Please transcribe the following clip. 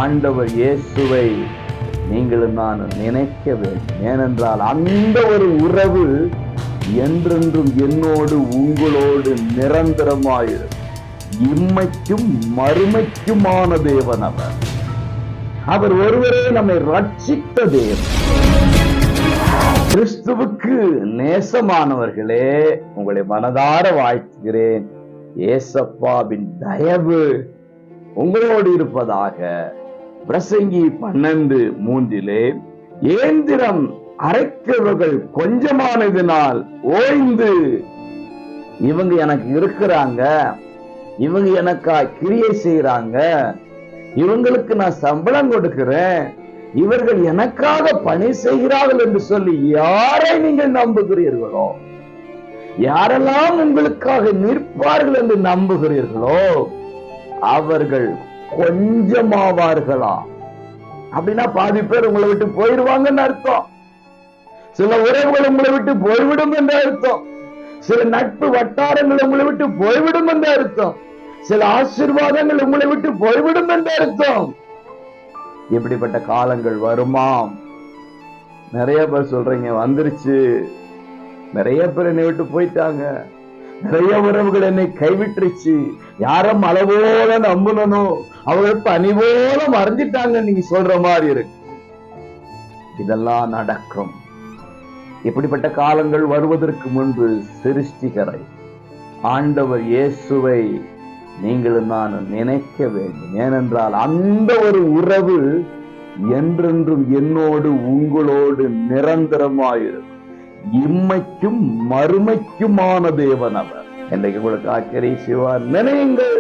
ஆண்டவர் இயேசுவை நீங்களும் நான் நினைக்க வேண்டும். ஏனென்றால் அந்த ஒரு உறவு என்றென்றும் என்னோடு உங்களோடு நிரந்தரமாயிருக்கும். இம்மைக்கும் மறுமைக்குமான தேவன் அவர். அவர் ஒருவரே நம்மை ரட்சித்த தேவன். கிறிஸ்துவுக்கு நேசமானவர்களே, உங்களை மனதார வாழ்த்துகிறேன். ஏசப்பாவின் தயவு உங்களோடு இருப்பதாக. பிரசங்கி 12:3 ஏந்திரம் அரைக்கிறவர்கள் கொஞ்சமானதினால் ஓய்ந்து, இவங்க எனக்கு இருக்கிறாங்க, இவங்க எனக்கா கிரியை செய்யறாங்க, இவங்களுக்கு நான் சம்பளம் கொடுக்கிறேன், இவர்கள் எனக்காக பணி செய்கிறார்கள் என்று சொல்லி யாரை நீங்கள் நம்புகிறீர்களோ, யாரெல்லாம் உங்களுக்காக நிற்பார்கள் என்று நம்புகிறீர்களோ அவர்கள் கொஞ்சமாவார்களா? அப்படின்னா பாதி பேர் உங்களை விட்டு போயிடுவாங்கன்னு அர்த்தம். சில உறவுகள் உங்களை விட்டு போய்விடும் என்று அர்த்தம். சில நட்பு வட்டாரங்கள் உங்களை விட்டு போய்விடும் என்று அர்த்தம். சில ஆசீர்வாதங்கள் உங்களை விட்டு போய்விடும் என்று அர்த்தம். இப்படிப்பட்ட காலங்கள் வருமாம். நிறைய பேர் சொல்றீங்க வந்துருச்சு, நிறைய பேர் என்னை விட்டு போயிட்டாங்க, நிறைய உறவுகள் என்னை கைவிட்டுருச்சு, யாரும் அளவோல நம்பணும் அவர்கள் பனி போல மறைஞ்சிட்டாங்க நீங்க சொல்ற மாதிரி இருக்கு. இதெல்லாம் நடக்கும். இப்படிப்பட்ட காலங்கள் வருவதற்கு முன்பு சிருஷ்டிகரை ஆண்டவர் இயேசுவை நீங்களும் நான் நினைக்க வேண்டும். ஏனென்றால் அந்த ஒரு உறவு என்றென்றும் என்னோடு உங்களோடு நிரந்தரமாயிருக்கும். இம்மைக்கும் மறுமைக்குமான தேவன் அவர். இன்றைக்கு உங்களுக்கு ஆச்சரிய சிவா நினையுங்கள்.